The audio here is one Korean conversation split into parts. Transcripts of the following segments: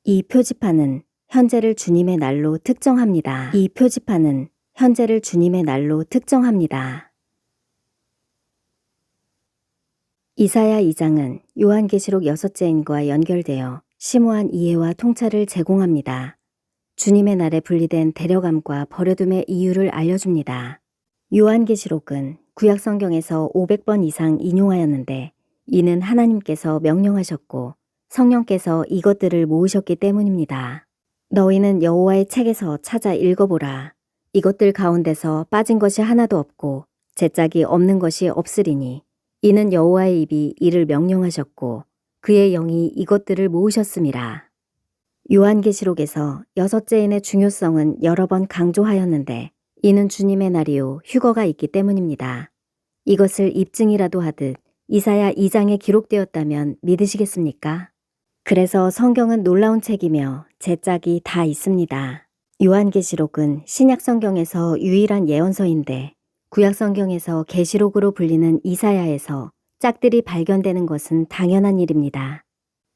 이 표지판은 현재를 주님의 날로 특정합니다. 이 표지판은 현재를 주님의 날로 특정합니다. 이사야 2장은 요한계시록 6장과 연결되어 심오한 이해와 통찰을 제공합니다. 주님의 날에 분리된 데려감과 버려둠의 이유를 알려줍니다. 요한계시록은 구약성경에서 500번 이상 인용하였는데 이는 하나님께서 명령하셨고 성령께서 이것들을 모으셨기 때문입니다. 너희는 여호와의 책에서 찾아 읽어보라. 이것들 가운데서 빠진 것이 하나도 없고 제짝이 없는 것이 없으리니 이는 여호와의 입이 이를 명령하셨고 그의 영이 이것들을 모으셨음이라. 요한계시록에서 여섯째인의 중요성은 여러 번 강조하였는데 이는 주님의 날이요 휴거가 있기 때문입니다. 이것을 입증이라도 하듯 이사야 2장에 기록되었다면 믿으시겠습니까? 그래서 성경은 놀라운 책이며 제짝이 다 있습니다. 요한계시록은 신약성경에서 유일한 예언서인데 구약성경에서 계시록으로 불리는 이사야에서 짝들이 발견되는 것은 당연한 일입니다.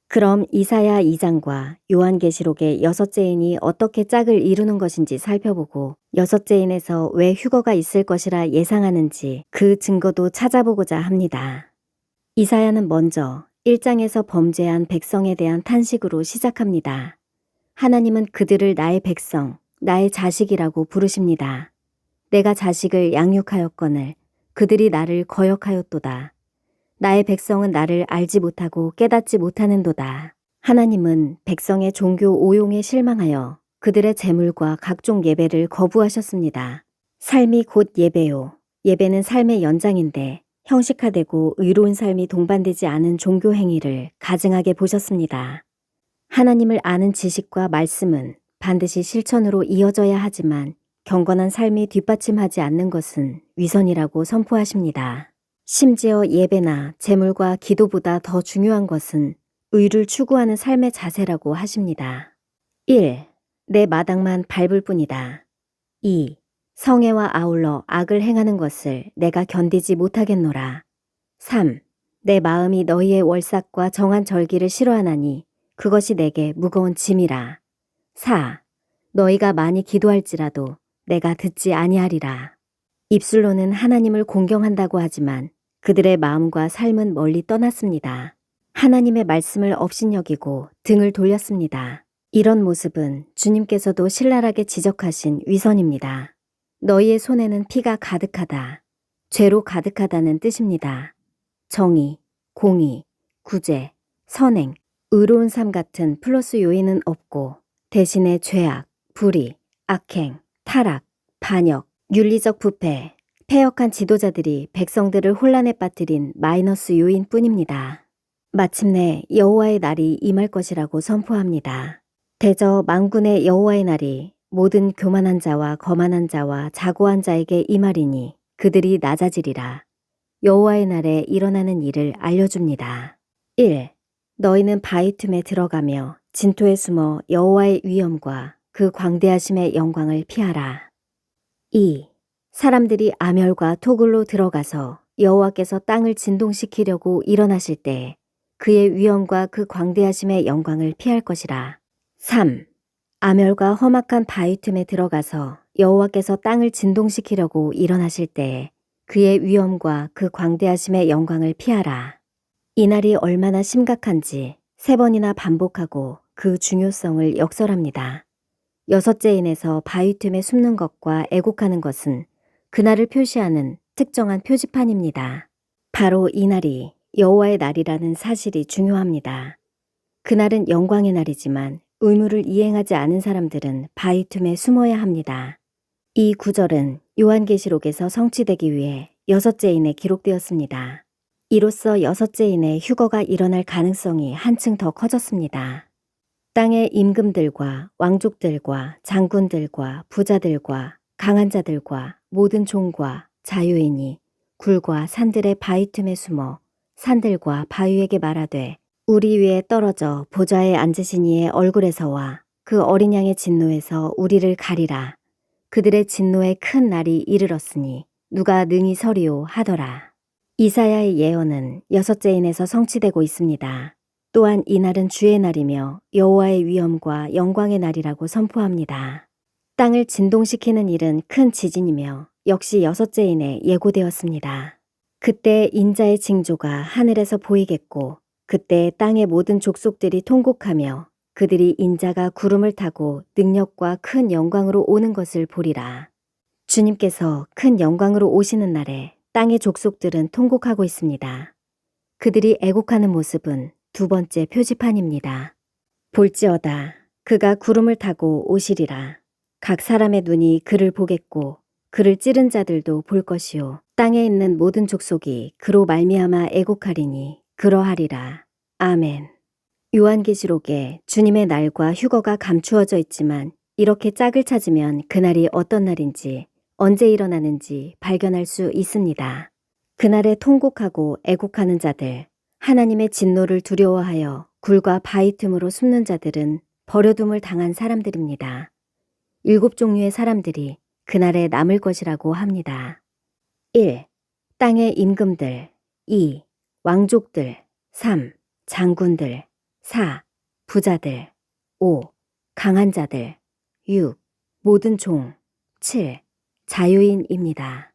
그럼 이사야 2장과 요한계시록의 여섯째인이 어떻게 짝을 이루는 것인지 살펴보고 여섯째인에서 왜 휴거가 있을 것이라 예상하는지 그 증거도 찾아보고자 합니다. 이사야는 먼저 1장에서 범죄한 백성에 대한 탄식으로 시작합니다. 하나님은 그들을 나의 백성, 나의 자식이라고 부르십니다. 내가 자식을 양육하였거늘 그들이 나를 거역하였도다. 나의 백성은 나를 알지 못하고 깨닫지 못하는도다. 하나님은 백성의 종교 오용에 실망하여 그들의 제물과 각종 예배를 거부하셨습니다. 삶이 곧 예배요. 예배는 삶의 연장인데 형식화되고 의로운 삶이 동반되지 않은 종교 행위를 가증하게 보셨습니다. 하나님을 아는 지식과 말씀은 반드시 실천으로 이어져야 하지만 경건한 삶이 뒷받침하지 않는 것은 위선이라고 선포하십니다. 심지어 예배나 제물과 기도보다 더 중요한 것은 의를 추구하는 삶의 자세라고 하십니다. 1. 내 마당만 밟을 뿐이다. 2. 성애와 아울러 악을 행하는 것을 내가 견디지 못하겠노라. 3. 내 마음이 너희의 월삭과 정한 절기를 싫어하나니 그것이 내게 무거운 짐이라. 4. 너희가 많이 기도할지라도 내가 듣지 아니하리라. 입술로는 하나님을 공경한다고 하지만 그들의 마음과 삶은 멀리 떠났습니다. 하나님의 말씀을 업신여기고 등을 돌렸습니다. 이런 모습은 주님께서도 신랄하게 지적하신 위선입니다. 너희의 손에는 피가 가득하다. 죄로 가득하다는 뜻입니다. 정의, 공의, 구제, 선행, 의로운 삶 같은 플러스 요인은 없고 대신에 죄악, 불의, 악행, 타락, 반역, 윤리적 부패, 패역한 지도자들이 백성들을 혼란에 빠뜨린 마이너스 요인뿐입니다. 마침내 여호와의 날이 임할 것이라고 선포합니다. 대저 만군의 여호와의 날이 모든 교만한 자와 거만한 자와 자고한 자에게 임하리니 그들이 낮아지리라. 여호와의 날에 일어나는 일을 알려줍니다. 1. 너희는 바위 틈에 들어가며 진토에 숨어 여호와의 위엄과 그 광대하심의 영광을 피하라. 2. 사람들이 아멸과 토굴로 들어가서 여호와께서 땅을 진동시키려고 일어나실 때 그의 위엄과 그 광대하심의 영광을 피할 것이라. 3. 아멸과 험악한 바위 틈에 들어가서 여호와께서 땅을 진동시키려고 일어나실 때 그의 위엄과 그 광대하심의 영광을 피하라. 이 날이 얼마나 심각한지 3번이나 반복하고 그 중요성을 역설합니다. 여섯째인에서 바위 틈에 숨는 것과 애곡하는 것은 그날을 표시하는 특정한 표지판입니다. 바로 이 날이 여호와의 날이라는 사실이 중요합니다. 그날은 영광의 날이지만 의무를 이행하지 않은 사람들은 바위 틈에 숨어야 합니다. 이 구절은 요한계시록에서 성취되기 위해 여섯째인에 기록되었습니다. 이로써 여섯째인의 휴거가 일어날 가능성이 한층 더 커졌습니다. 땅의 임금들과 왕족들과 장군들과 부자들과 강한 자들과 모든 종과 자유인이 굴과 산들의 바위 틈에 숨어 산들과 바위에게 말하되 우리 위에 떨어져 보좌에 앉으신 이의 얼굴에서와 그 어린 양의 진노에서 우리를 가리라. 그들의 진노의 큰 날이 이르렀으니 누가 능히 서리오 하더라. 이사야의 예언은 여섯째인에서 성취되고 있습니다. 또한 이날은 주의 날이며 여호와의 위엄과 영광의 날이라고 선포합니다. 땅을 진동시키는 일은 큰 지진이며 역시 여섯째 인에 예고되었습니다. 그때 인자의 징조가 하늘에서 보이겠고 그때 땅의 모든 족속들이 통곡하며 그들이 인자가 구름을 타고 능력과 큰 영광으로 오는 것을 보리라. 주님께서 큰 영광으로 오시는 날에 땅의 족속들은 통곡하고 있습니다. 그들이 애곡하는 모습은 두 번째 표지판입니다. 볼지어다 그가 구름을 타고 오시리라. 각 사람의 눈이 그를 보겠고 그를 찌른 자들도 볼 것이요 땅에 있는 모든 족속이 그로 말미암아 애곡하리니 그러하리라. 아멘. 요한계시록에 주님의 날과 휴거가 감추어져 있지만 이렇게 짝을 찾으면 그날이 어떤 날인지 언제 일어나는지 발견할 수 있습니다. 그날에 통곡하고 애곡하는 자들, 하나님의 진노를 두려워하여 굴과 바위 틈으로 숨는 자들은 버려둠을 당한 사람들입니다. 7종류의 사람들이 그날에 남을 것이라고 합니다. 1. 땅의 임금들. 2. 왕족들. 3. 장군들. 4. 부자들. 5. 강한 자들. 6. 모든 종. 7. 자유인입니다.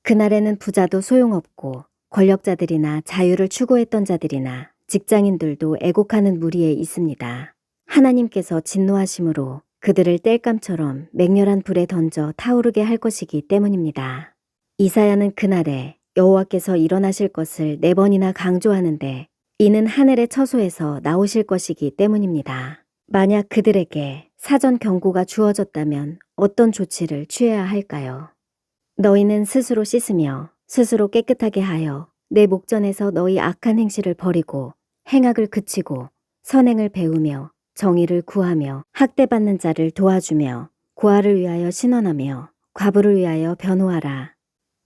그날에는 부자도 소용없고 권력자들이나 자유를 추구했던 자들이나 직장인들도 애곡하는 무리에 있습니다. 하나님께서 진노하심으로 그들을 땔감처럼 맹렬한 불에 던져 타오르게 할 것이기 때문입니다. 이사야는 그날에 여호와께서 일어나실 것을 4번이나 강조하는데 이는 하늘의 처소에서 나오실 것이기 때문입니다. 만약 그들에게 사전 경고가 주어졌다면 어떤 조치를 취해야 할까요? 너희는 스스로 씻으며 스스로 깨끗하게 하여 내 목전에서 너희 악한 행실을 버리고 행악을 그치고 선행을 배우며 정의를 구하며 학대받는 자를 도와주며 고아를 위하여 신원하며 과부를 위하여 변호하라.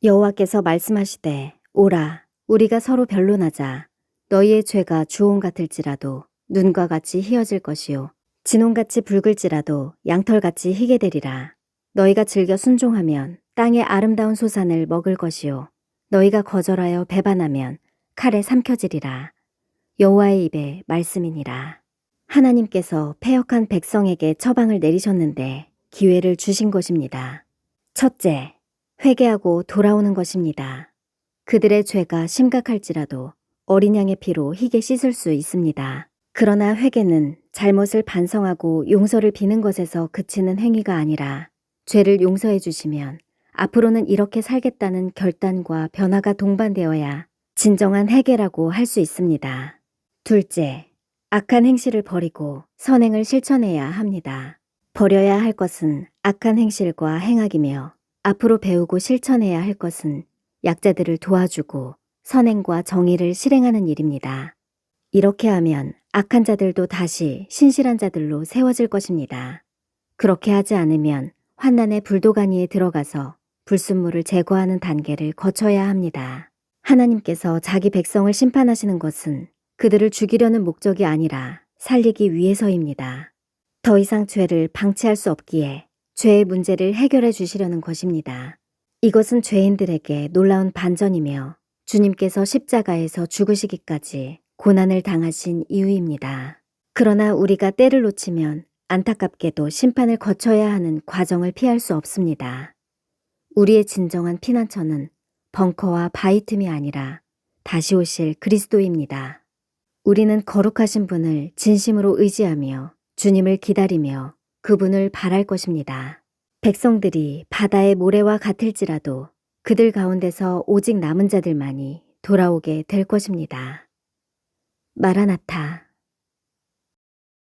여호와께서 말씀하시되 오라 우리가 서로 변론하자. 너희의 죄가 주홍 같을지라도 눈과 같이 희어질 것이요 진홍같이 붉을지라도 양털같이 희게 되리라. 너희가 즐겨 순종하면 땅의 아름다운 소산을 먹을 것이요 너희가 거절하여 배반하면 칼에 삼켜지리라. 여호와의 입에 말씀이니라. 하나님께서 패역한 백성에게 처방을 내리셨는데 기회를 주신 것입니다. 첫째, 회개하고 돌아오는 것입니다. 그들의 죄가 심각할지라도 어린 양의 피로 희게 씻을 수 있습니다. 그러나 회개는 잘못을 반성하고 용서를 비는 것에서 그치는 행위가 아니라 죄를 용서해 주시면 앞으로는 이렇게 살겠다는 결단과 변화가 동반되어야 진정한 회개라고 할 수 있습니다. 둘째, 악한 행실을 버리고 선행을 실천해야 합니다. 버려야 할 것은 악한 행실과 행악이며 앞으로 배우고 실천해야 할 것은 약자들을 도와주고 선행과 정의를 실행하는 일입니다. 이렇게 하면 악한 자들도 다시 신실한 자들로 세워질 것입니다. 그렇게 하지 않으면 환난의 불도가니에 들어가서 불순물을 제거하는 단계를 거쳐야 합니다. 하나님께서 자기 백성을 심판하시는 것은 그들을 죽이려는 목적이 아니라 살리기 위해서입니다. 더 이상 죄를 방치할 수 없기에 죄의 문제를 해결해 주시려는 것입니다. 이것은 죄인들에게 놀라운 반전이며 주님께서 십자가에서 죽으시기까지 고난을 당하신 이유입니다. 그러나 우리가 때를 놓치면 안타깝게도 심판을 거쳐야 하는 과정을 피할 수 없습니다. 우리의 진정한 피난처는 벙커와 바위 틈이 아니라 다시 오실 그리스도입니다. 우리는 거룩하신 분을 진심으로 의지하며 주님을 기다리며 그분을 바랄 것입니다. 백성들이 바다의 모래와 같을지라도 그들 가운데서 오직 남은 자들만이 돌아오게 될 것입니다. 마라나타.